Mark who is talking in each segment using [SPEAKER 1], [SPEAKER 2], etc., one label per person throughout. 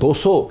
[SPEAKER 1] 200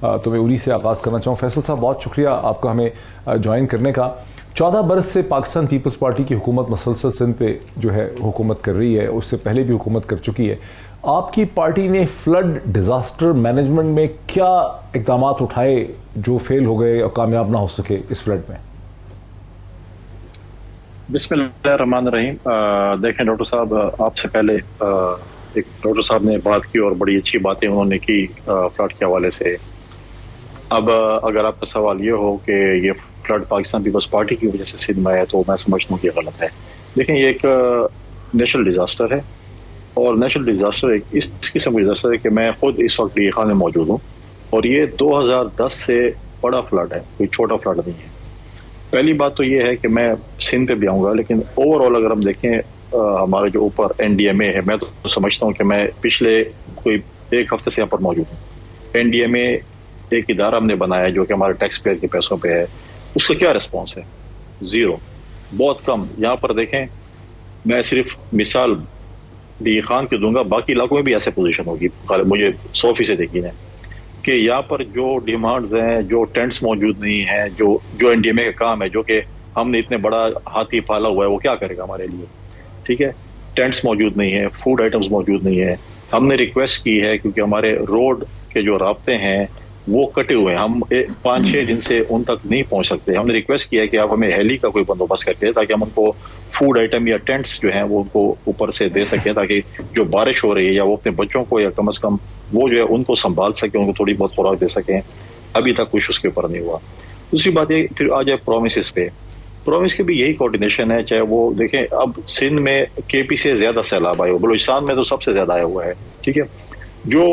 [SPEAKER 1] تو میں انہی سے آغاز کرنا چاہوں. فیصل صاحب بہت شکریہ آپ کا ہمیں جوائن کرنے کا. 14 برس سے پاکستان پیپلز پارٹی کی حکومت مسلسل سندھ پہ جو ہے حکومت کر رہی ہے, اس سے پہلے بھی حکومت کر چکی ہے. آپ کی پارٹی نے فلڈ ڈیزاسٹر مینجمنٹ میں کیا اقدامات اٹھائے جو فیل ہو گئے اور کامیاب نہ ہو سکے اس فلڈ میں؟
[SPEAKER 2] بسم اللہ الرحمن الرحیم. دیکھیں ڈاکٹر صاحب, آپ سے پہلے ایک ڈاکٹر صاحب نے بات کی اور بڑی اچھی باتیں انہوں نے کی فلڈ کے حوالے سے. اب اگر آپ کا سوال یہ ہو کہ یہ فلڈ پاکستان پیپلز پارٹی کی وجہ سے سندھ میں ہے تو میں سمجھتا ہوں کہ یہ غلط ہے. دیکھیں یہ ایک نیشنل ڈیزاسٹر ہے, اور نیشنل ڈیزاسٹر ایک اس قسم کا ڈیزاسٹر ہے کہ میں خود اس وقت ڈی خان میں موجود ہوں, اور یہ 2010 سے بڑا فلڈ ہے, کوئی چھوٹا فلڈ نہیں ہے. پہلی بات تو یہ ہے کہ میں سندھ پہ بھی آؤں گا, لیکن اوور آل اگر ہم دیکھیں ہمارے جو اوپر NDMA ہے, میں تو سمجھتا ہوں کہ میں پچھلے کوئی ایک ہفتے سے یہاں پر موجود ہوں. NDMA ایک ادارہ ہم نے بنایا ہے جو کہ ہمارے ٹیکس پیئر کے پیسوں پہ ہے. اس کا کیا رسپانس ہے؟ زیرو, بہت کم. یہاں پر دیکھیں, میں صرف مثال ڈی خان کی دوں گا, باقی علاقوں میں بھی ایسے پوزیشن ہوگی, مجھے 100% یقین ہے کہ یہاں پر جو ڈیمانڈز ہیں, جو ٹینٹس موجود نہیں ہیں, جو NDMA کا کام ہے, جو کہ ہم نے اتنے بڑا ہاتھی پالا ہوا ہے, وہ کیا کرے گا ہمارے لیے؟ ٹھیک ہے, ٹینٹس موجود نہیں ہیں, فوڈ آئٹمز موجود نہیں ہیں. ہم نے ریکویسٹ کی ہے کیونکہ ہمارے روڈ کے جو رابطے ہیں وہ کٹے ہوئے ہیں, ہم 5-6 دن سے ان تک نہیں پہنچ سکتے. ہم نے ریکویسٹ کیا ہے کہ آپ ہمیں ہیلی کا کوئی بندوبست کرتے تاکہ ہم ان کو فوڈ آئٹم یا ٹینٹس جو ہیں وہ ان کو اوپر سے دے سکیں, تاکہ جو بارش ہو رہی ہے یا وہ اپنے بچوں کو یا کم از کم وہ جو ہے ان کو سنبھال سکیں, ان کو تھوڑی بہت خوراک دے سکیں. ابھی تک کچھ اس کے اوپر نہیں ہوا. دوسری بات یہ, پھر آ جائے پرومسز پہ. پرومس کی بھی یہی کوارڈینیشن ہے, چاہے وہ دیکھیں اب سندھ میں KP سے زیادہ سیلاب آئے ہو, بلوچستان میں تو سب سے زیادہ آیا ہوا ہے. ٹھیک ہے, جو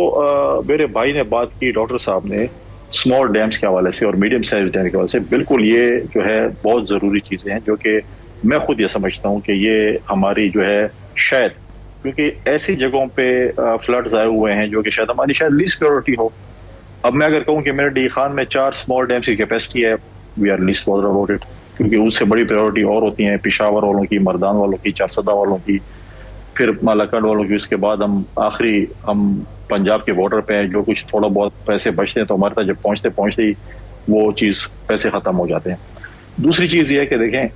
[SPEAKER 2] میرے بھائی نے بات کی ڈاکٹر صاحب نے اسمال ڈیمز کے حوالے سے اور میڈیم سائز ڈیم کے حوالے سے, بالکل یہ جو ہے بہت ضروری چیزیں ہیں, جو کہ میں خود یہ سمجھتا ہوں کہ یہ ہماری جو ہے شاید, کیونکہ ایسی جگہوں پہ فلڈز آئے ہوئے ہیں جو کہ شاید ہماری شاید لیسٹ پریورٹی ہو. اب میں اگر کہوں کہ میرے ڈی خان میں 4 اسمال ڈیمز کی کیپیسٹی ہے, we are least bother about it, کیونکہ اس سے بڑی پریورٹی اور ہوتی ہیں, پشاور والوں کی, مردان والوں کی, چارسدہ والوں کی, پھر مالاکنڈ والوں کی. اس کے بعد ہم پنجاب کے بارڈر پہ ہیں, جو کچھ تھوڑا بہت پیسے بچتے ہیں تو ہمارے تک جب پہنچتے ہی وہ چیز پیسے ختم ہو جاتے ہیں. دوسری چیز یہ ہے کہ دیکھیں,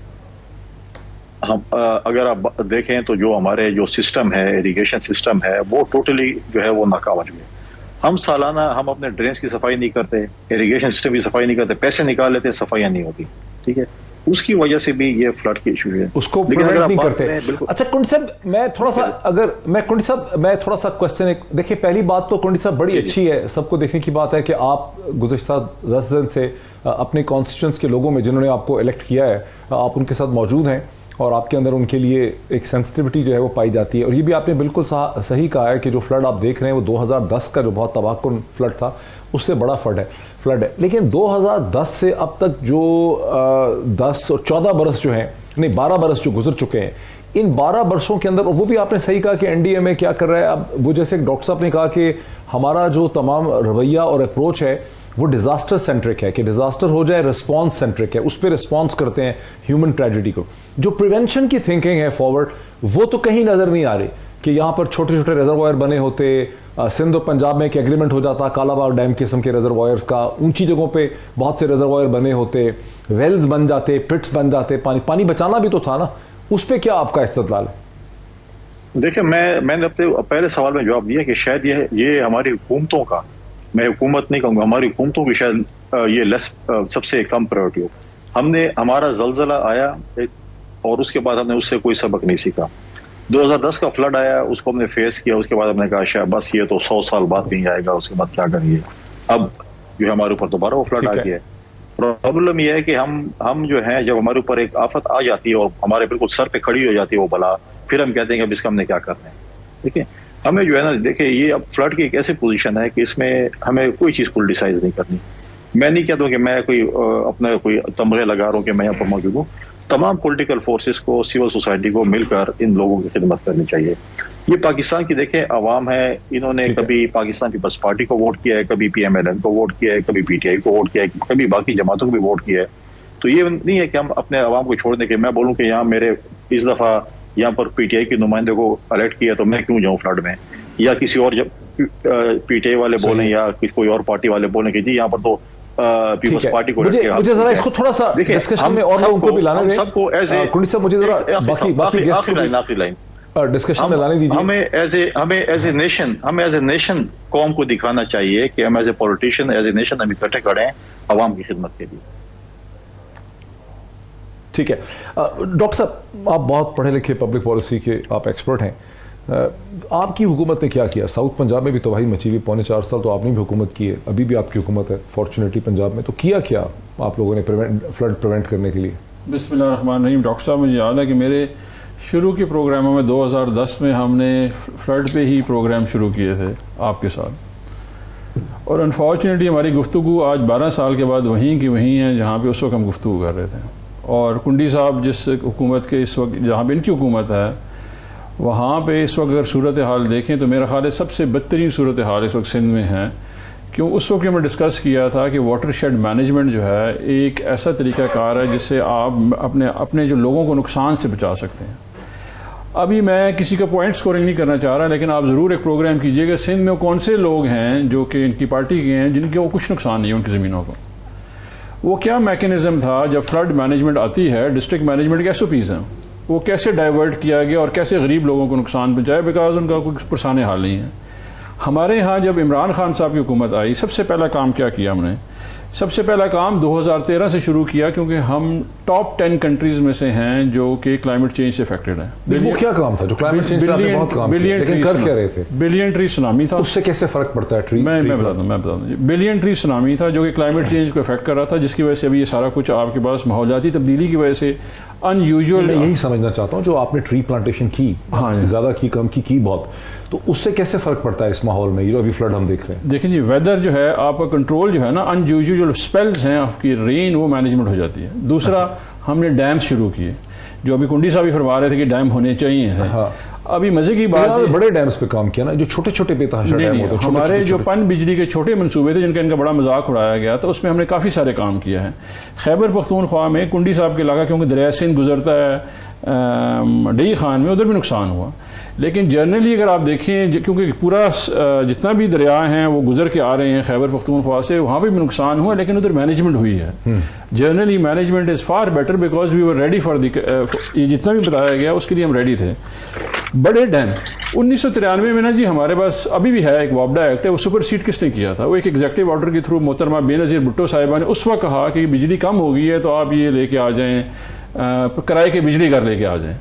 [SPEAKER 2] ہم اگر آپ دیکھیں تو جو ہمارے جو سسٹم ہے, اریگیشن سسٹم ہے, وہ ٹوٹلی جو ہے وہ ناکام ہو چکے ہیں. ہم سالانہ ہم اپنے ڈرینس کی صفائی نہیں کرتے, اریگیشن سسٹم کی صفائی نہیں کرتے, پیسے نکال لیتے, صفائیاں نہیں ہوتی. ٹھیک ہے, اس کی وجہ سے بھی یہ فلڈ کی ایشو ہے,
[SPEAKER 1] اس کو پریونٹ نہیں کرتے. اچھا کنڈی صاحب, میں تھوڑا سا کوشچن, دیکھیں پہلی بات تو کنڈی صاحب بڑی اچھی ہے, سب کو دیکھنے کی بات ہے کہ آپ گزشتہ 10 دن سے اپنے کانسٹیٹوئنٹس کے لوگوں میں جنہوں نے آپ کو الیکٹ کیا ہے, آپ ان کے ساتھ موجود ہیں, اور آپ کے اندر ان کے لیے ایک سینسٹیوٹی جو ہے وہ پائی جاتی ہے. اور یہ بھی آپ نے بالکل صحیح کہا ہے کہ جو فلڈ آپ دیکھ رہے ہیں وہ 2010 کا جو بہت تباہ کن فلڈ تھا, اس سے بڑا فلڈ ہے. لیکن 2010 سے اب تک جو 10 اور 14 برس جو ہیں, نہیں 12 برس جو گزر چکے ہیں, ان 12 برسوں کے اندر, وہ بھی آپ نے صحیح کہا کہ NDMA کیا کر رہا ہے. اب وہ جیسے ڈاکٹر صاحب نے کہا کہ ہمارا جو تمام رویہ اور اپروچ ہے وہ ڈیزاسٹر سینٹرک ہے, کہ ڈیزاسٹر ہو جائے رسپانس سینٹرک ہے, اس پہ رسپانس کرتے ہیں ہیومن ٹریجڈی کو. جو پریونشن کی تھنکنگ ہے فارورڈ, وہ تو کہیں نظر نہیں آ رہی. کہ یہاں پر چھوٹے چھوٹے ریزروائر بنے ہوتے, سندھ اور پنجاب میں ایک ایگریمنٹ ہو جاتا کالا باغ ڈیم قسم کے ریزروائرز کا, اونچی جگہوں پہ بہت سے ریزروائر بنے ہوتے, ویلز بن جاتے, پٹس بن جاتے, پانی بچانا بھی تو تھا نا. اس پہ کیا آپ کا استدلال ہے؟
[SPEAKER 2] دیکھیں میں نے اپنے پہلے سوال میں جواب دیا کہ شاید یہ ہماری حکومتوں کا, میں حکومت نہیں کہوں گا, ہماری حکومتوں کی شاید یہ سب سے کم پرائیورٹی ہو. ہمارا زلزلہ آیا اور اس کے بعد ہم نے اس سے کوئی سبق نہیں سیکھا. 2010 کا فلڈ آیا, اس کو ہم نے فیس کیا, اس کے بعد ہم نے کہا شاید بس یہ تو 100 سال بعد نہیں آئے گا, اس کے بعد کیا کریں گے. اب جو ہے ہمارے اوپر دوبارہ وہ فلڈ آ گیا ہے. پرابلم یہ ہے کہ ہم جو ہیں, جب ہمارے اوپر ایک آفت آ جاتی ہے اور ہمارے بالکل سر پہ کھڑی ہو جاتی ہے وہ بلا, پھر ہم کہتے ہیں کہ اب اس کا ہم نے کیا کرنا ہے. ٹھیک ہے, ہمیں جو ہے نا, دیکھیں یہ اب فلڈ کی ایک ایسی پوزیشن ہے کہ اس میں ہمیں کوئی چیز پولیٹیسائز نہیں کرنی. میں نہیں کہتا ہوں کہ میں اپنے کوئی تمغے لگا رہا ہوں کہ میں یہاں پر موجود ہوں. تمام پولیٹیکل فورسز کو, سول سوسائٹی کو مل کر ان لوگوں کی خدمت کرنی چاہیے. یہ پاکستان کی دیکھیں عوام ہے, انہوں نے کبھی پاکستان پیپلز پارٹی کو ووٹ کیا ہے, کبھی PMLN کو ووٹ کیا ہے, کبھی PTI کو ووٹ کیا ہے, کبھی باقی جماعتوں کو بھی ووٹ کیا ہے. تو یہ نہیں ہے کہ ہم اپنے عوام کو چھوڑ دیں کہ میں بولوں کہ یہاں میرے اس دفعہ یہاں پر PTI کے نمائندے کو الیکٹ کیا تو میں کیوں جاؤں فلڈ میں, یا کسی اور PTI والے بولیں یا کوئی اور پارٹی والے بولیں کہ جی یہاں پر تو پیپلز پارٹی کو
[SPEAKER 1] مجھے ذرا اس کو تھوڑا سا ڈسکشن میں اور لوگوں کو بھی لانے دیں.
[SPEAKER 2] سب کو ایز اے
[SPEAKER 1] کنڈی صاحب مجھے ذرا باقی
[SPEAKER 2] آخری لائن
[SPEAKER 1] ڈسکشن میں لانے دیجیے.
[SPEAKER 2] ہمیں ایز اے نیشن قوم کو دکھانا چاہیے کہ ہم as a politician as a nation ہم اکٹھے کھڑے ہیں عوام کی خدمت کے لیے.
[SPEAKER 1] ٹھیک ہے ڈاکٹر صاحب آپ بہت پڑھے لکھے پبلک پالیسی کے آپ ایکسپرٹ ہیں. آپ کی حکومت نے کیا کیا؟ ساؤتھ پنجاب میں بھی تباہی مچی ہوئی، 4.25 سال تو آپ نے بھی حکومت کی ہے، ابھی بھی آپ کی حکومت ہے فارچونیٹلی پنجاب میں، تو کیا آپ لوگوں نے فلڈ پریونٹ کرنے کے لیے؟
[SPEAKER 3] بسم اللہ الرحمن الرحیم. ڈاکٹر صاحب مجھے یاد ہے کہ میرے شروع کے پروگراموں میں 2010 میں ہم نے فلڈ پہ ہی پروگرام شروع کیے تھے آپ کے ساتھ، اور انفارچونیٹلی ہماری گفتگو آج 12 سال کے بعد وہیں کی وہیں ہیں جہاں پہ اس وقت ہم گفتگو کر رہے تھے. اور کنڈی صاحب جس حکومت کے اس وقت جہاں پہ ان کی حکومت ہے وہاں پہ اس وقت اگر صورتحال دیکھیں تو میرا خیال ہے سب سے بدترین صورتحال اس وقت سندھ میں ہے. کیوں اس وقت ہم نے ڈسکس کیا تھا کہ واٹر شیڈ مینجمنٹ جو ہے ایک ایسا طریقہ کار ہے جس سے آپ اپنے جو لوگوں کو نقصان سے بچا سکتے ہیں. ابھی میں کسی کا پوائنٹ سکورنگ نہیں کرنا چاہ رہا، لیکن آپ ضرور ایک پروگرام کیجئے گا سندھ میں کون سے لوگ ہیں جو کہ ان کی پارٹی کے ہیں جن کے کچھ نقصان نہیں ہے ان کی زمینوں کو. وہ کیا میکنزم تھا جب فلڈ مینجمنٹ آتی ہے، ڈسٹرکٹ مینجمنٹ کے SOPs ہیں، وہ کیسے ڈائیورٹ کیا گیا اور کیسے غریب لوگوں کو نقصان پہنچایا، بیکاز ان کا کوئی پرسانے حال نہیں ہے. ہمارے ہاں جب عمران خان صاحب کی حکومت آئی سب سے پہلا کام کیا کیا ہم نے؟ سب سے پہلا کام 2013 سے شروع کیا، کیونکہ ہم ٹاپ 10 کنٹریز میں سے ہیں جو کہ کلائمیٹ چینج سے افیکٹڈ ہیں.
[SPEAKER 1] وہ کیا کام تھا جو کلائمیٹ چینج پہ بہت کام کیا، لیکن کر کیا رہے تھے؟
[SPEAKER 3] بلین ٹری سونامی تھا.
[SPEAKER 1] اس سے کیسے فرق پڑتا ہے ٹری؟
[SPEAKER 3] میں بتا دوں بلین ٹری سونامی تھا جو کہ کلائمیٹ چینج کو افیکٹ کر رہا تھا، جس کی وجہ سے ابھی یہ سارا کچھ آپ کے پاس ماحولیاتی تبدیلی کی وجہ سے ان یوزول.
[SPEAKER 1] میں یہی سمجھنا چاہتا ہوں جو آپ نے ٹری پلانٹیشن کی، زیادہ کی کم کی بہت، تو اس سے کیسے فرق پڑتا ہے اس ماحول میں یہ جو ابھی فلڈ ہم دیکھ رہے ہیں؟
[SPEAKER 3] دیکھیں جی ویدر جو ہے آپ کا کنٹرول جو ہے نا، ان یوزول جو اسپیلز ہیں آپ کی رین وہ مینجمنٹ ہو جاتی ہے. دوسرا ہم نے ڈیمز شروع کیے جو ابھی کنڈی صاحب بھی فرما رہے تھے کہ ڈیم ہونے چاہیے. ابھی مزے کی بات
[SPEAKER 1] بڑے ڈیمز پہ کام کیا نا، جو چھوٹے چھوٹے بے تحاشا ڈیم ہوتے ہیں.
[SPEAKER 3] ہمارے جو پن بجلی کے چھوٹے منصوبے تھے جن کا ان کا بڑا مذاق اڑایا گیا تھا، اس میں ہم نے کافی سارے کام کیا ہے. خیبر پختونخوا میں کنڈی صاحب کے علاقہ کیونکہ دریائے سندھ گزرتا ہے ڈئی خان میں، ادھر بھی نقصان ہوا. لیکن جنرلی اگر آپ دیکھیں کیونکہ پورا جتنا بھی دریا ہیں وہ گزر کے آ رہے ہیں خیبر پختونخوا سے، وہاں پہ بھی نقصان ہوا لیکن ادھر مینجمنٹ ہوئی ہے. Generally management is far better because we were ready for the, یہ جتنا بھی بتایا گیا اس کے لیے ہم ریڈی تھے. بڑے ڈیم 1993 میں نا جی ہمارے پاس ابھی بھی ہے ایک وابڈا ایکٹ ہے، وہ سپر سیڈ کس نے کیا تھا؟ وہ ایک ایگزیکٹو آرڈر کے تھرو محترمہ بے نظیر بھٹو صاحبہ نے اس وقت کہا کہ بجلی کم ہو گئی ہے تو آپ یہ لے کے آ جائیں، کرائے کے بجلی گھر لے کے آ جائیں.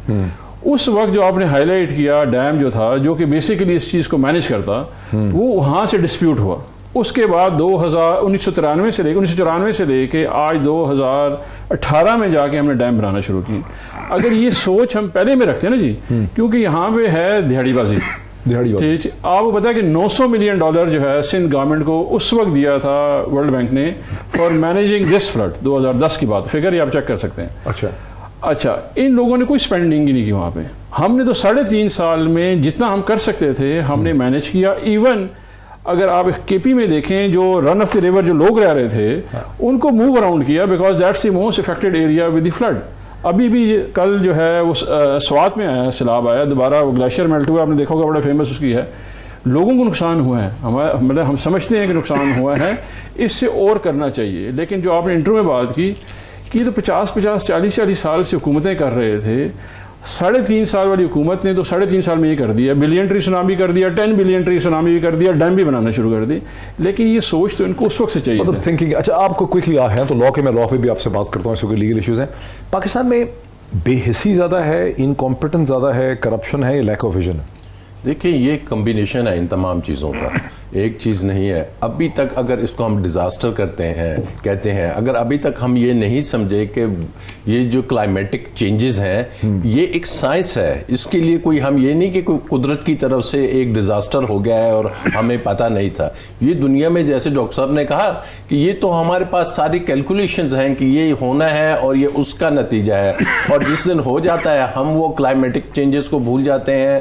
[SPEAKER 3] اس وقت جو آپ نے ہائی لائٹ کیا ڈیم جو تھا جو کہ بیسیکلی اس چیز کو مینیج کرتا، وہ وہاں سے ڈسپیوٹ ہوا. اس کے بعد 1994 سے لے کے آج 2018 میں جا کے ہم نے ڈیم بنانا شروع کی. اگر یہ سوچ ہم پہلے میں رکھتے ہیں نا جی، کیونکہ یہاں پہ ہے دہاڑی بازی. آپ کو پتا ہے کہ $900 ملین جو ہے سندھ گورنمنٹ کو اس وقت دیا تھا ورلڈ بینک نے فار مینیجنگ دس فلڈ. 2010 کی بات، فگر یہ آپ چیک کر سکتے ہیں. اچھا ان لوگوں نے کوئی سپینڈنگ ہی نہیں کی وہاں پہ. ہم نے تو 3.5 سال میں جتنا ہم کر سکتے تھے ہم نے مینیج کیا. ایون اگر آپ KP میں دیکھیں جو رن آف دی ریور جو لوگ رہ رہے تھے ان کو موو اراؤنڈ کیا because that's the most affected area with the flood. ابھی بھی کل جو ہے وہ سوات میں آیا، سیلاب آیا دوبارہ، وہ گلیشیئر میلٹ ہوا، آپ نے دیکھا ہوگا بڑا فیمس اس کی ہے. لوگوں کو نقصان ہوا ہے، مطلب ہم سمجھتے ہیں کہ نقصان ہوا ہے، اس سے اور کرنا چاہیے. لیکن جو آپ نے انٹرو میں بات کی کہ تو 40 سال سے حکومتیں کر رہے تھے، 3.5 سال والی حکومت نے تو 3.5 سال میں یہ کر دیا، بلین ٹری سونامی کر دیا، 10 بلین ٹری سونامی بھی کر دیا، ڈیم بھی بنانا شروع کر دی. لیکن یہ سوچ تو ان کو اس وقت سے چاہیے
[SPEAKER 1] مطلب تھنکنگ. اچھا آپ کو کوئکلی ہے تو لا کے میں لا پہ بھی آپ سے بات کرتا ہوں، اس کو لیگل ایشوز ہیں. پاکستان میں بے حسی زیادہ ہے، انکمپیٹنس زیادہ ہے، کرپشن ہے، لیک آف ویژن ہے؟
[SPEAKER 4] دیکھیں یہ کمبینیشن ہے ان تمام چیزوں کا، ایک چیز نہیں ہے. ابھی تک اگر اس کو ہم ڈیزاسٹر کہتے ہیں، اگر ابھی تک ہم یہ نہیں سمجھے کہ یہ جو کلائمیٹک چینجز ہیں یہ ایک سائنس ہے، اس کے لیے کوئی ہم یہ نہیں کہ کوئی قدرت کی طرف سے ایک ڈیزاسٹر ہو گیا ہے اور ہمیں پتہ نہیں تھا. یہ دنیا میں جیسے ڈاکٹر صاحب نے کہا کہ یہ تو ہمارے پاس ساری کیلکولیشنز ہیں کہ یہ ہونا ہے اور یہ اس کا نتیجہ ہے، اور جس دن ہو جاتا ہے ہم وہ کلائمیٹک چینجز کو بھول جاتے ہیں.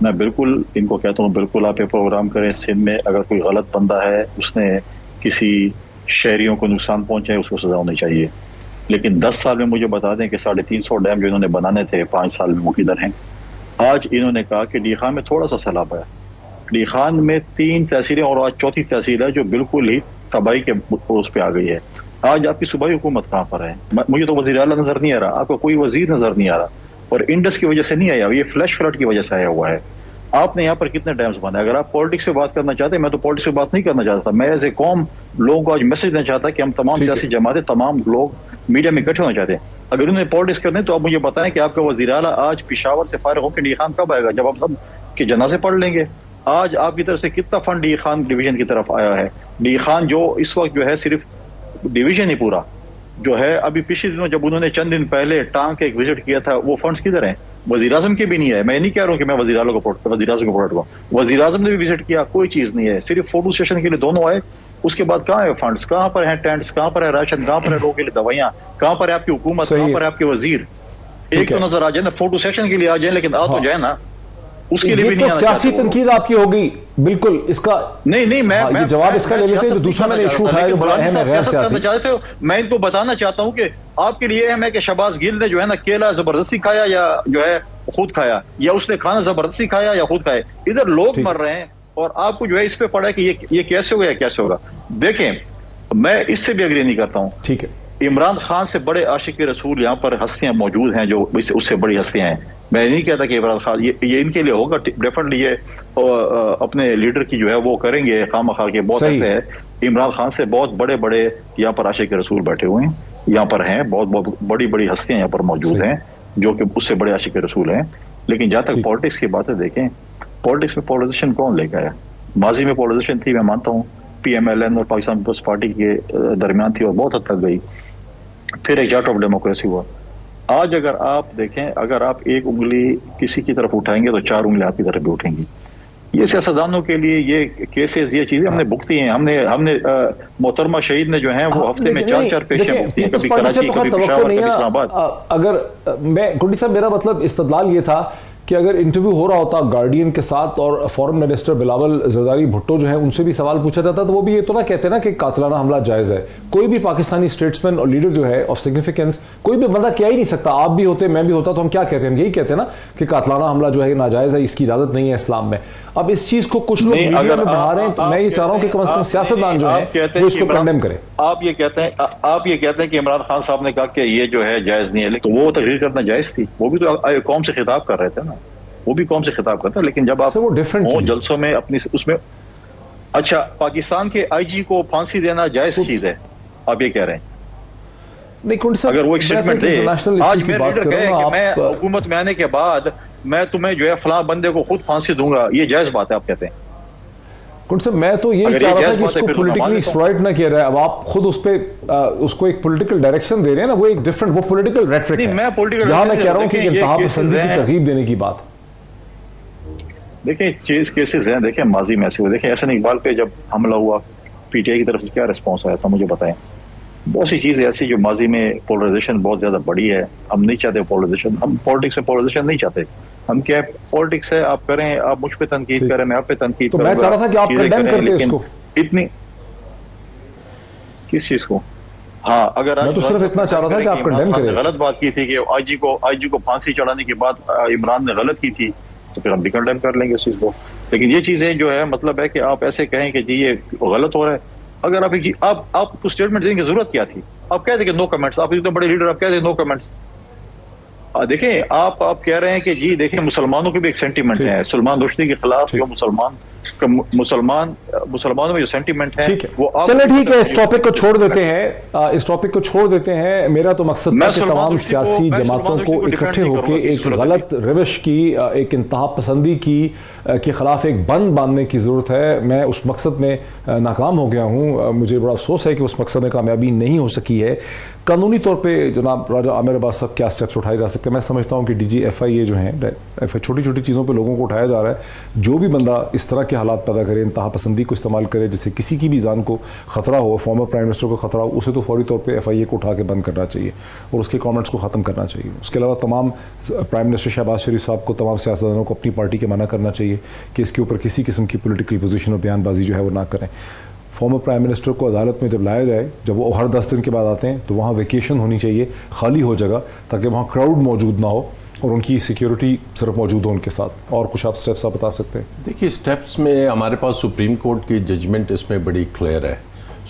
[SPEAKER 2] میں بالکل ان کو کہتا ہوں بالکل آپ یہ پروگرام کریں. سندھ میں اگر کوئی غلط بندہ ہے, اس نے کسی شہریوں کو نقصان پہنچا ہے, اس کو سزا ہونی چاہیے. لیکن 10 سال میں مجھے بتا دیں کہ 350 ڈیم جو انہوں نے بنانے تھے 5 سال میں, وہ کدھر ہیں؟ آج انہوں نے کہا کہ ڈی خان میں تھوڑا سا سیلاب ہے. ڈی خان میں 3 تحصیلیں اور آج 4تھی تحصیل ہے جو بالکل ہی تباہی کے اس پہ آ گئی ہے. آج آپ کی صوبائی حکومت کہاں پر ہے؟ مجھے تو وزیر اعلیٰ نظر نہیں آ رہا, آپ کو کوئی وزیر نظر نہیں آ رہا. اور انڈس کی وجہ سے نہیں آیا, یہ فلیش فلڈ کی وجہ سے آیا ہوا ہے. آپ نے یہاں پر کتنے ڈیمز بنائے؟ اگر آپ پالیٹکس سے بات کرنا چاہتے ہیں, میں تو پالیٹکس سے بات نہیں کرنا چاہتا, میں ایز اے قوم لوگوں کو آج میسج دینا چاہتا کہ ہم تمام سیاسی جماعتیں, تمام لوگ میڈیا میں اکٹھے ہونا چاہتے ہیں. اگر انہوں نے پالیٹکس کرنے تو آپ مجھے بتائیں کہ آپ کا وزیر اعلیٰ آج پشاور سے فارغ ہو کے ڈی خان کب آئے گا؟ جب آپ سب کے جنازے پڑھ لیں گے. آج آپ کی طرف سے کتنا فنڈ ڈی خان ڈویژن کی طرف آیا ہے؟ ڈی خان جو اس وقت جو ہے صرف ڈویژن ہی پورا جو ہے, ابھی پچھلے دنوں جب انہوں نے چند دن پہلے ٹانگ کے ایک وزٹ کیا تھا, وہ فنڈز کدھر ہیں؟ وزیر اعظم کے بھی نہیں ہے. میں نہیں کہہ رہا ہوں کہ میں وزیر اعظم کو پروٹیکٹ کروں, وزیر اعظم نے بھی وزٹ کیا, کوئی چیز نہیں ہے. صرف فوٹو سیشن کے لیے دونوں آئے, اس کے بعد کہاں ہے فنڈز؟ کہاں پر ہیں ٹینٹس؟ کہاں پر ہے راشن؟ کہاں پر ہے لوگوں کے لیے دوائیاں؟ کہاں پر ہے آپ کی حکومت؟ کہاں پر ہے آپ کے وزیر؟ ایک تو نظر آ جائے نا, فوٹو سیشن کے لیے آ جائیں, لیکن آ تو جائے نا, اس کے لیے بھی نہیں آنا.
[SPEAKER 1] سیاسی تنقید آپ کی ہوگی بالکل, اس کا
[SPEAKER 2] نہیں میں
[SPEAKER 1] جواب اس کا لے لیتے ہیں. تو دوسرا میں نے ایشو اٹھایا جو بڑا اہم ہے غیر سیاسی.
[SPEAKER 2] میں ان کو بتانا چاہتا ہوں کہ آپ کے لیے اہم ہے کہ شہباز گل نے جو ہے نا کیلا زبردستی کھایا یا جو ہے خود کھایا, یا اس نے کھانا زبردستی کھایا یا خود کھائے. ادھر لوگ مر رہے ہیں اور آپ کو جو ہے اس پہ پڑا ہے کہ یہ کیسے ہوگا یا کیسے ہوگا. دیکھیں, میں اس سے بھی اگری نہیں کرتا ہوں.
[SPEAKER 1] ٹھیک ہے,
[SPEAKER 2] عمران خان سے بڑے عاشق رسول یہاں پر ہستیاں موجود ہیں جو اس سے بڑی ہستیاں ہیں. میں نہیں کہتا کہ عمران خان یہ ان کے لیے ہوگا, ڈیفینیٹلی یہ اپنے لیڈر کی جو ہے وہ کریں گے خام خواہ کے. بہت ایسے ہے عمران خان سے بہت بڑے بڑے یہاں پر عاشق رسول بیٹھے ہوئے ہیں, یہاں پر ہیں بہت بڑی بڑی ہستیاں یہاں پر موجود ہیں جو کہ اس سے بڑے عاشق رسول ہیں. لیکن جہاں تک پالیٹکس کی بات ہے, دیکھیں پالیٹکس میں پولرائزیشن کون لے کے آیا؟ ماضی میں پولرائزیشن تھی, میں مانتا ہوں, پی ایم ایل این اور پاکستان پیپلز پارٹی کے درمیان تھی اور بہت حد تک گئی. پھر ایک جاٹ آف ڈیموکریسی ہوا. آج اگر آپ دیکھیں, اگر آپ ایک انگلی کسی کی طرف اٹھائیں گے تو 4 انگلی آپ کی طرف بھی اٹھیں گی. یہ سیاستدانوں کے لیے یہ کیسز, یہ چیزیں ہم نے بھگتی ہیں. ہم نے محترمہ شہید نے جو ہیں وہ ہفتے میں 4 پیشیں بھگتی ہیں, کبھی کراچی, کبھی پشاور, کبھی اسلام آباد.
[SPEAKER 1] اگر میں گنڈی صاحب, میرا مطلب استدلال یہ تھا کہ اگر انٹرویو ہو رہا ہوتا گارڈین کے ساتھ اور فورن منسٹر بلاول زرداری بھٹو جو ہیں ان سے بھی سوال پوچھا جاتا تو وہ بھی یہ تو نہ کہتے نا کہ قاتلانہ حملہ جائز ہے. کوئی بھی پاکستانی اسٹیٹسمین اور لیڈر جو ہے آف سگنیفیکینس کوئی بھی بندہ کیا ہی نہیں سکتا. آپ بھی ہوتے, میں بھی ہوتا, تو ہم کیا کہتے ہیں؟ ہم یہی کہتے ہیں نا کہ قاتلانہ حملہ جو ہے ناجائز ہے, اس کی اجازت نہیں ہے اسلام میں. اب اس چیز کو کچھ لوگ میڈیا میں بڑھا رہے ہیں, تو میں یہ چاہ رہا ہوں کہ کم از کم سیاستدان جو ہے وہ اس کو کنڈیم کرے.
[SPEAKER 2] آپ یہ کہتے ہیں کہ عمران خان صاحب نے کہا کہ یہ جو ہے جائز نہیں ہے, لیکن وہ تقریر کرنا جائز تھی. وہ بھی تو قوم سے خطاب کر رہے تھے نا, وہ بھی قوم سے خطاب کرتا ہے. لیکن جب آپ جلسوں میں اپنی اس میں, اچھا پاکستان کے آئی جی کو پھانسی دینا جائز چیز ہے, آپ یہ کہہ رہے ہیں؟ اگر وہ ایک اسٹیٹمنٹ دے, آج میرے لیڈر کہے کہ میں حکومت میں آنے کے بعد میں تمہیں جو ہے فلاں بندے کو خود پھانسی دوں گا, یہ جائز بات ہے آپ کہتے ہیں؟
[SPEAKER 1] میں تو یہی چاہ رہا تھا کہ اس کو پولیٹیکلی ایکسپلائٹ نہ کیا رہا ہے. اب آپ خود اس پہ اس کو ایک پولیٹیکل ڈائریکشن دے رہے ہیں نا, وہ ایک ڈفرنٹ, وہ پولیٹیکل ریٹرک ہے. یہاں میں کہہ رہا ہوں کہ انتہا پسندی کی ترغیب دینے کی بات.
[SPEAKER 2] دیکھیں کیسز ہیں, دیکھیں ماضی میں ایسے ہوئے. دیکھیں احسن اقبال پہ جب حملہ ہوا, پی ٹی آئی کی طرف سے کیا رسپانس آیا تھا, مجھے بتائیں. بہت سی چیزیں ایسی جو ماضی میں پولرائزیشن بہت زیادہ بڑی ہے. ہم نہیں چاہتے پولرائزیشن, ہم پالیٹکس میں پولرائزیشن نہیں چاہتے. ہم کیا پالیٹکس ہے, آپ کریں, آپ مجھ پہ تنقید کریں, میں آپ پہ تنقید کروں گا.
[SPEAKER 1] میں چاہ رہا تھا کہ آپ کنڈیم کرتے اس کو.
[SPEAKER 2] اتنی کس چیز کو؟ ہاں, اگر
[SPEAKER 1] میں تو صرف اتنا چاہ رہا تھا کہ آپ کنڈیم کریں.
[SPEAKER 2] غلط بات کی تھی کہ آئی جی کو پھانسی چڑھانے کے بعد عمران نے غلط کی تھی, تو پھر ہم بھی کنڈیم کر لیں گے اس چیز کو. لیکن یہ چیزیں جو ہے مطلب ہے کہ آپ ایسے کہیں کہ جی یہ غلط ہو رہا ہے. اگر آپ کو اسٹیٹمنٹ دینے کی ضرورت کیا تھی؟ آپ کہہ دیں کہ نو کمنٹس. آپ اتنے بڑے لیڈر, آپ کہہ دیں نو کمنٹس. دیکھیں آپ کہہ رہے ہیں کہ جی دیکھیں مسلمانوں کی بھی ایک سینٹیمنٹ ہے. سلمان رشدی کے خلاف جو مسلمانوں میں جو سینٹیمنٹ ہے وہ,
[SPEAKER 1] چلیں ٹھیک ہے, اس ٹاپک کو چھوڑ دیتے ہیں. میرا تو مقصد تھا کہ تمام سیاسی جماعتوں کو اکٹھے ہو کے ایک غلط روش کی, ایک انتہا پسندی کی کے خلاف ایک بند باندھنے کی ضرورت ہے. میں اس مقصد میں ناکام ہو گیا ہوں. مجھے بڑا افسوس ہے کہ اس مقصد میں کامیابی نہیں ہو سکی ہے. قانونی طور پہ جناب راجہ عامر عباس صاحب کیا سٹیپس اٹھائے جا سکتے ہیں؟ کہ میں سمجھتا ہوں کہ ڈی جی ایف آئی اے جو ہیں چھوٹی چھوٹی چیزوں پہ لوگوں کو اٹھایا جا رہا ہے. جو بھی بندہ اس طرح کے حالات پیدا کرے, انتہا پسندی کو استعمال کرے جس سے کسی کی بھی جان کو خطرہ ہو, فارمر پرائم منسٹر کو خطرہ ہو, اسے تو فوری طور پہ ایف آئی اے کو اٹھا کے بند کرنا چاہیے اور اس کے کامنٹس کو ختم کرنا چاہیے. اس کے علاوہ تمام پرائم منسٹر شہباز شریف صاحب کو, تمام سیاستدانوں کو اپنی پارٹی کے منع کرنا چاہیے کہ اس کے اوپر کسی قسم کی پولیٹیکل پوزیشن اور بیان بازی جو ہے وہ نہ کریں. فارمر پرائم منسٹر کو عدالت میں جب لایا جائے, جب وہ ہر 10 دن کے بعد آتے ہیں, تو وہاں ویکیشن ہونی چاہیے, خالی ہو جگہ, تاکہ وہاں کراؤڈ موجود نہ ہو اور ان کی سیکیورٹی صرف موجود ہو ان کے ساتھ. اور کچھ آپ سٹیپس آپ بتا سکتے ہیں؟
[SPEAKER 4] دیکھیے اسٹیپس میں ہمارے پاس سپریم کورٹ کی ججمنٹ اس میں بڑی کلیئر ہے.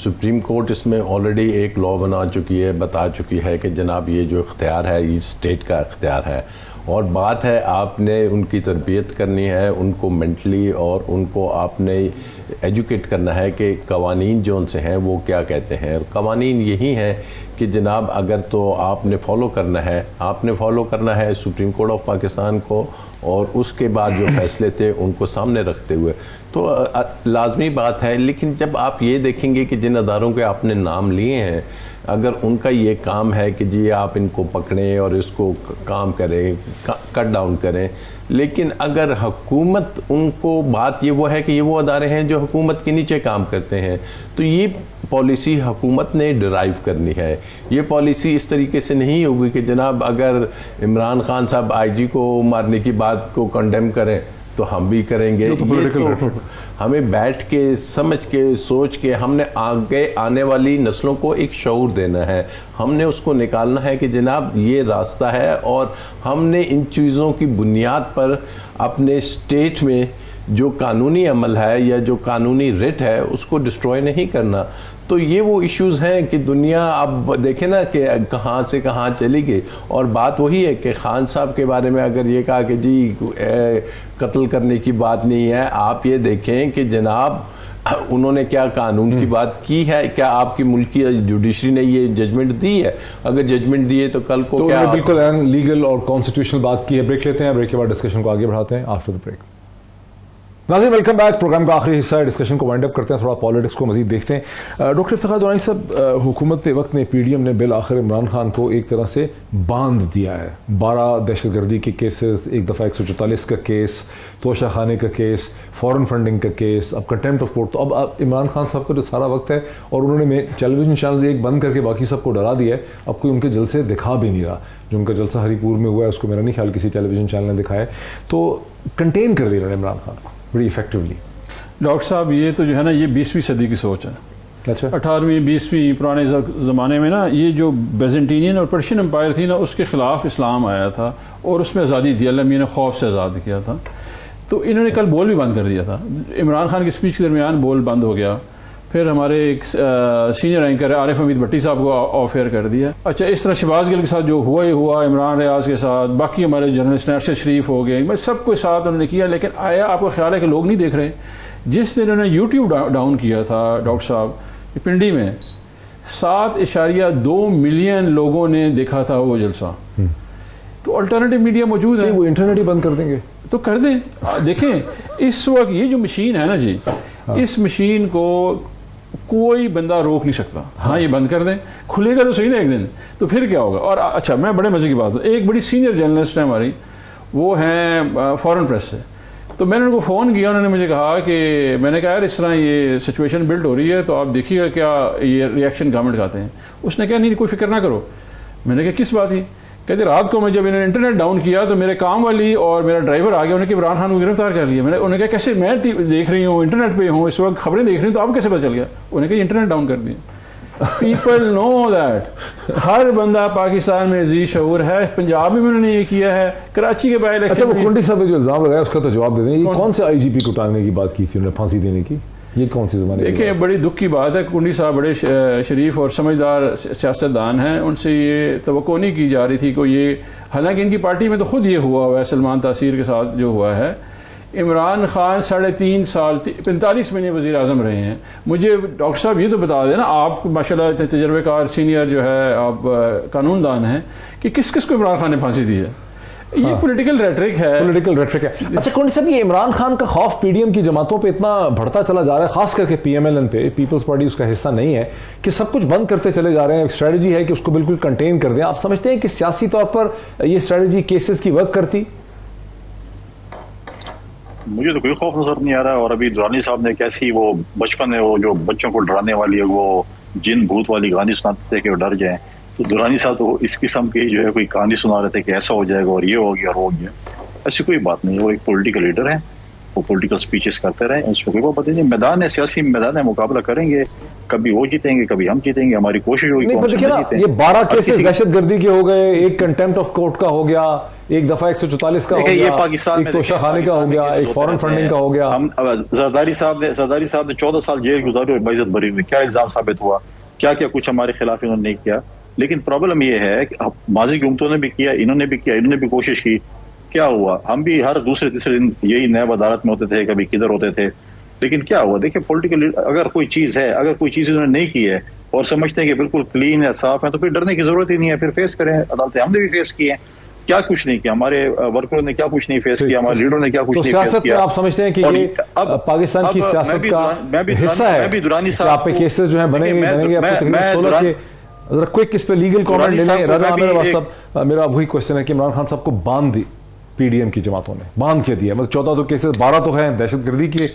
[SPEAKER 4] سپریم کورٹ اس میں آلریڈی ایک لا بنا چکی ہے, بتا چکی ہے کہ جناب یہ جو اختیار ہے یہ اسٹیٹ کا اختیار ہے, اور بات ہے آپ نے ان کی تربیت کرنی ہے, ان کو مینٹلی, اور ان کو آپ نے ایجوکیٹ کرنا ہے کہ قوانین جو ان سے ہیں وہ کیا کہتے ہیں. اور قوانین یہی ہیں کہ جناب اگر تو آپ نے فالو کرنا ہے سپریم کورٹ آف پاکستان کو, اور اس کے بعد جو فیصلے تھے ان کو سامنے رکھتے ہوئے, تو لازمی بات ہے. لیکن جب آپ یہ دیکھیں گے کہ جن اداروں کے آپ نے نام لیے ہیں, اگر ان کا یہ کام ہے کہ جی آپ ان کو پکڑیں اور اس کو کام کریں, کٹ ڈاؤن کریں, لیکن اگر حکومت ان کو, بات یہ وہ ہے کہ یہ وہ ادارے ہیں جو حکومت کے نیچے کام کرتے ہیں, تو یہ پالیسی حکومت نے ڈرائیو کرنی ہے. یہ پالیسی اس طریقے سے نہیں ہوگی کہ جناب اگر عمران خان صاحب آئی جی کو مارنے کی بات کو کنڈیم کریں تو ہم بھی کریں گے. یہ تو ہمیں بیٹھ کے سمجھ کے سوچ کے ہم نے آگے آنے والی نسلوں کو ایک شعور دینا ہے, ہم نے اس کو نکالنا ہے کہ جناب یہ راستہ ہے, اور ہم نے ان چیزوں کی بنیاد پر اپنے اسٹیٹ میں جو قانونی عمل ہے یا جو قانونی ریٹ ہے اس کو ڈسٹروائے نہیں کرنا. تو یہ وہ ایشوز ہیں کہ دنیا اب دیکھیں نا کہ کہاں سے کہاں چلی گئی. اور بات وہی ہے کہ خان صاحب کے بارے میں اگر یہ کہا کہ جی قتل کرنے کی بات نہیں ہے, آپ یہ دیکھیں کہ جناب انہوں نے کیا قانون کی بات کی ہے, کیا آپ کی ملکی جوڈیشری نے یہ ججمنٹ دی ہے؟ اگر ججمنٹ دی ہے تو کل کو کیا
[SPEAKER 1] بالکل لیگل اور کانسٹیٹیوشنل بات کی ہے. بریک لیتے ہیں, بریک کے بعد ڈسکشن کو آگے بڑھاتے ہیں آفٹر دا بریک. ناظرین ویلکم بیک. پروگرام کا آخری حصہ ہے, ڈسکشن کو وائنڈ اپ کرتے ہیں, تھوڑا پالیٹکس کو مزید دیکھتے ہیں. ڈاکٹر افتخار دورانی صاحب, حکومت وقت نے پی ڈی ایم نے بالآخر عمران خان کو ایک طرح سے باندھ دیا ہے. 12 دہشت گردی کے کیسز, ایک دفعہ 144 کا کیس, توشہ خانے کا کیس, فورن فنڈنگ کا کیس, اب کنٹیمپٹ آف کورٹ. تو اب عمران خان صاحب کا جو سارا وقت ہے, اور انہوں نے ٹیلی ویژن چینلز ایک بند کر کے باقی سب کو ڈرا دیا ہے, اب کوئی ان کے جلسے دکھا بھی نہیں رہا. جو ان کا جلسہ ہری پور میں ہوا ہے اس کو میرا نہیں خیال کسی ٹیلی ویژن چینل نے دکھایا ہے. تو کنٹین کر دیا انہوں نے عمران خان کو بڑی افیکٹولی.
[SPEAKER 3] ڈاکٹر صاحب یہ تو جو ہے نا یہ 20ویں صدی کی سوچ ہے.
[SPEAKER 1] اچھا,
[SPEAKER 3] 18ویں 20ویں پرانے زمانے میں نا یہ جو بیزنٹینین اور پرشین امپائر تھی نا, اس کے خلاف اسلام آیا تھا اور اس میں آزادی تھی, اللہ میاں نے خوف سے آزاد کیا تھا. تو انہوں نے کل بول بھی بند کر دیا تھا. عمران خان کی اسپیچ کے درمیان بول بند ہو گیا. پھر ہمارے ایک سینئر اینکر عارف حمید بھٹی صاحب کو آف ایئر کر دیا. اچھا, اس طرح شہباز گل کے ساتھ جو ہوا ہی ہوا, عمران ریاض کے ساتھ, باقی ہمارے جرنلسٹ ارشد شریف ہو گئے, سب کو ساتھ انہوں نے کیا. لیکن آیا آپ کو خیال ہے کہ لوگ نہیں دیکھ رہے؟ جس دن انہوں نے یوٹیوب ڈاؤن کیا تھا ڈاکٹر صاحب پنڈی میں, 7.2 ملین لوگوں نے دیکھا تھا وہ جلسہ. تو الٹرنیٹیو میڈیا موجود ہے,
[SPEAKER 1] وہ انٹرنیٹ ہی بند کر دیں گے
[SPEAKER 3] تو کر دیں. دیکھیں اس وقت یہ جو مشین ہے نا جی, اس مشین کو کوئی بندہ روک نہیں سکتا. ہاں یہ بند کر دیں, کھلے گا تو صحیح نا ایک دن, تو پھر کیا ہوگا. اور اچھا, میں بڑے مزے کی بات ہوں, ایک بڑی سینئر جرنلسٹ ہے ہماری, وہ ہیں فورن پریس سے. تو میں نے ان کو فون کیا, انہوں نے مجھے کہا کہ, میں نے کہا یار اس طرح یہ سچویشن بلڈ ہو رہی ہے تو آپ دیکھیے گا کیا یہ ریئیکشن گورنمنٹ کا آتے ہیں. اس نے کہا نہیں کوئی فکر نہ کرو. میں نے کہا کس بات کی؟ کہتے رات کو میں جب انہوں نے انٹرنیٹ ڈاؤن کیا تو میرے کام والی اور میرا ڈرائیور آ گیا, انہوں نے کہ عمران خان کو گرفتار کر لیا. انہوں نے کہا کیسے؟ میں دیکھ رہی ہوں, انٹرنیٹ پہ ہوں اس وقت, خبریں دیکھ رہی ہوں, تو آپ کیسے پتہ چل گیا؟ انہوں نے کہا انٹرنیٹ ڈاؤن کر دیا. People know that. ہر بندہ پاکستان میں ذی شعور ہے. پنجاب میں انہوں نے یہ کیا ہے, کراچی کے باہر.
[SPEAKER 1] اچھا, وہ کنڈی صاحب نے جو الزام لگایا اس کا تو جواب دے دیں. یہ کون سے آئی جی پی کو ٹالنے کی بات کی تھی انہوں نے, پھانسی دینے کی؟ یہ کون سی زمانے؟
[SPEAKER 3] دیکھیں بڑی دکھ کی بات ہے, کنڈی صاحب بڑے شریف اور سمجھدار سیاستدان ہیں, ان سے یہ توقع نہیں کی جا رہی تھی کہ یہ, حالانکہ ان کی پارٹی میں تو خود یہ ہوا ہوا ہے سلمان تاثیر کے ساتھ جو ہوا ہے. عمران خان 3.5 سال 45 مہینے وزیر اعظم رہے ہیں. مجھے ڈاکٹر صاحب یہ تو بتا دیں نا, آپ ماشاء اللہ تجربے کار سینئر جو ہے آپ قانون دان ہیں, کہ کس کس کو عمران خان نے پھانسی دی ہے. یہ پولیٹیکل ریٹرک ہے.
[SPEAKER 1] پولیٹیکل ریٹرک ہے. اچھا کون صاحب یہ عمران خان کا خوف پی ڈی ایم کی جماعتوں پہ اتنا بڑھتا چلا جا رہا ہے, خاص کر کے پی ایم ایل این پہ, پیپلز پارٹی اس کا حصہ نہیں ہے, کہ سب کچھ بند کرتے چلے جا رہے ہیں, ایک اسٹریٹجی ہے کہ اس کو بالکل کنٹین کر دیں. آپ سمجھتے ہیں کہ سیاسی طور پر یہ اسٹریٹجی کیسز کی ورک کرتی؟
[SPEAKER 2] مجھے تو کوئی خوف نظر نہیں آ رہا. اور ابھی درانی صاحب نے کیسی وہ بچپن ہے وہ جو بچوں کو ڈرانے والی وہ جن بھوت والی کہانی سناتے تھے کہ وہ ڈر جائیں, تو درانی صاحب تو اس قسم کی جو ہے کوئی کہانی سنا رہے تھے کہ ایسا ہو جائے گا اور یہ ہو گیا اور ہو گیا. ایسی کوئی بات نہیں ہے. وہ ایک پولیٹیکل لیڈر ہیں, وہ پولیٹیکل سپیچز کرتے رہے, اس میں کوئی بات نہیں. میدان ہے, سیاسی میدان ہے, مقابلہ کریں گے, کبھی وہ جیتیں گے کبھی ہم جیتیں گے, ہماری کوشش ہوگی.
[SPEAKER 1] یہ 12 کیسز دہشت گردی کے ہو گئے, ایک کنٹمپٹ آف کورٹ کا ہو گیا, ایک دفعہ 144 کا ہو گیا, ایک توشہ خانے کا ہو گیا, ایک فورن فنڈنگ کا ہو گیا.
[SPEAKER 2] زرداری صاحب نے 14 سال جیل گزاری اور باعزت بری ہوئی. کیا الزام ثابت ہوا, کیا کچھ ہمارے خلاف انہوں نے نہیں کیا. لیکن پرابلم یہ ہے کہ ماضی کی حکومتوں نے بھی کیا, انہوں نے بھی کیا, انہوں نے بھی کوشش کی. کیا ہوا, ہم بھی ہر دوسرے تیسرے دن یہی نیب عدالت میں ہوتے تھے, کبھی کدھر ہوتے تھے. لیکن کیا ہوا, دیکھیں پولیٹیکل اگر کوئی چیز ہے, اگر کوئی چیز انہوں نے نہیں کی ہے اور سمجھتے ہیں کہ بالکل کلین ہے, صاف ہے, تو پھر ڈرنے کی ضرورت ہی نہیں ہے. پھر فیس کریں عدالتیں. ہم نے بھی فیس کی ہیں, کیا کچھ نہیں کیا, ہمارے ورکروں نے کیا کچھ نہیں فیس کیا, ہمارے لیڈروں نے کیا کچھ نہیں فیس کیا.
[SPEAKER 1] سیاست میں آپ سمجھتے ہیں کہ یہ پاکستان کی سیاست کا حصہ ہے کہ آپ پہ کیسز جو ہیں بنے گے آپ کو تقریباً 16 کے. ذرا کوئک اس پہ لیگل کامنٹ لے لیں. راجہ عامر عباس صاحب, میرا وہی کوشچن ہے کہ عمران خان صاحب کو باندھ دی پی ڈی ایم کی جماعتوں نے, باندھ کے دیا, مطلب 14 تو کیسز, 12 تو ہیں دہشت گردی کے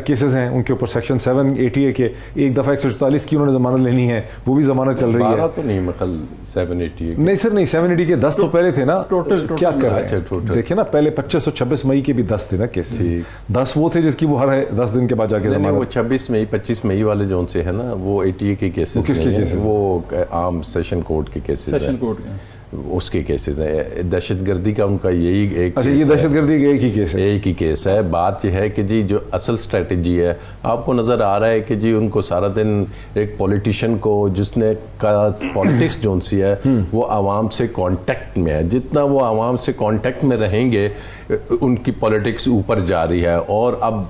[SPEAKER 1] کیسز ہیں, ان کے اوپر سیکشن 780 کے, ایک دفعہ 144 کی انہوں نے ضمانت لینی ہے, وہ بھی ضمانت چل رہی ہے.
[SPEAKER 4] 12 تو نہیں, مقل 780
[SPEAKER 1] نہیں سر نہیں, 780 کے 10 تو پہلے تھے نا. کیا کر رہے ہیں, دیکھیں نا پہلے 25 اور 26 مئی کے بھی 10 تھے نا کیسز, 10 وہ تھے جس کی وہ ہر 10 دن کے بعد جا کے ضمانت.
[SPEAKER 4] وہ 26 مئی 25 مئی والے جو سے ہے نا, وہ 80 کے کیسز نہیں ہیں, وہ عام سیشن کورٹ کے کیسز ہیں, اس کے کیسز ہیں. دہشت گردی کا ان کا یہی ایک,
[SPEAKER 1] اچھا یہ دہشت گردی کا ایک ہی کیس ہے. بات یہ ہے کہ جی جو اصل اسٹریٹجی ہے, آپ کو نظر آ رہا ہے کہ جی ان کو سارا دن ایک پولیٹیشین کو جس نے پولیٹکس جو سی ہے وہ عوام سے کانٹیکٹ میں ہے, جتنا وہ عوام سے کانٹیکٹ میں رہیں گے ان کی پولیٹکس اوپر جا رہی ہے. اور اب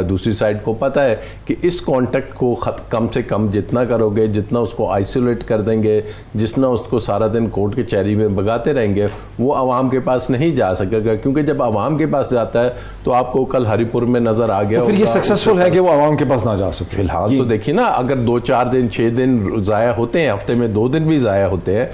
[SPEAKER 1] دوسری سائڈ کو پتہ ہے کہ اس کانٹیکٹ کو کم سے کم جتنا کرو گے, جتنا اس کو آئسولیٹ کر دیں گے, جتنا اس کو سارا دن کورٹ کے چہری میں بگاتے رہیں گے, وہ عوام کے پاس نہیں جا سکے گا. کیونکہ جب عوام کے پاس جاتا ہے تو آپ کو کل ہری پور میں نظر آ گیا, پھر یہ سکسیسفل ہے کہ وہ عوام کے پاس نہ جا سکے.
[SPEAKER 4] فی الحال تو دیکھیے نا, اگر 2-4 دن 6 دن ضائع ہوتے ہیں, ہفتے میں 2 دن بھی ضائع ہوتے ہیں,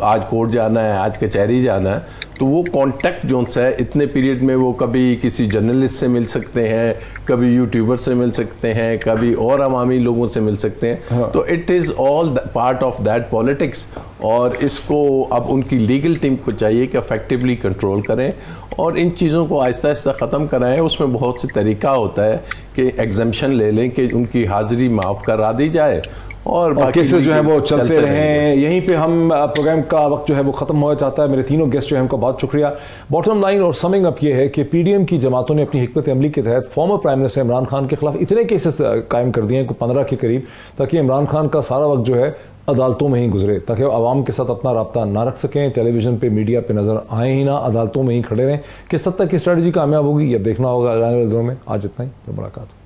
[SPEAKER 4] آج کورٹ جانا ہے, آج کچہری جانا ہے, تو وہ کانٹیکٹ جو ہے اتنے پیریڈ میں وہ کبھی کسی جرنلسٹ سے مل سکتے ہیں, کبھی یوٹیوبر سے مل سکتے ہیں, کبھی اور عوامی لوگوں سے مل سکتے ہیں. تو it is all part of that politics. اور اس کو اب ان کی لیگل ٹیم کو چاہیے کہ افیکٹولی کنٹرول کریں اور ان چیزوں کو آہستہ آہستہ ختم کرائیں. اس میں بہت سے طریقہ ہوتا ہے کہ ایگزمپشن لے لیں کہ ان کی حاضری معاف کرا دی جائے اور
[SPEAKER 1] کیسز جو ہیں وہ چلتے رہیں. یہیں پہ ہم پروگرام کا وقت جو ہے وہ ختم ہو جاتا ہے. میرے تینوں گیسٹ جو ہیں ان کا بہت شکریہ. باٹم لائن اور سمنگ اپ یہ ہے کہ پی ڈی ایم کی جماعتوں نے اپنی حکمت عملی کے تحت former prime minister Imran Khan کے خلاف اتنے کیسز قائم کر دیے ہیں, 15 کے قریب, تاکہ عمران خان کا سارا وقت جو ہے عدالتوں میں ہی گزرے, تاکہ وہ عوام کے ساتھ اپنا رابطہ نہ رکھ سکیں, ٹیلی ویژن پہ میڈیا پہ نظر آئیں ہی نہ, عدالتوں میں ہی کھڑے رہیں. کس حد تک کی اسٹریٹجی کامیاب ہوگی یہ دیکھنا ہوگا آنے والے دنوں میں. آج اتنا ہی, ملاقات.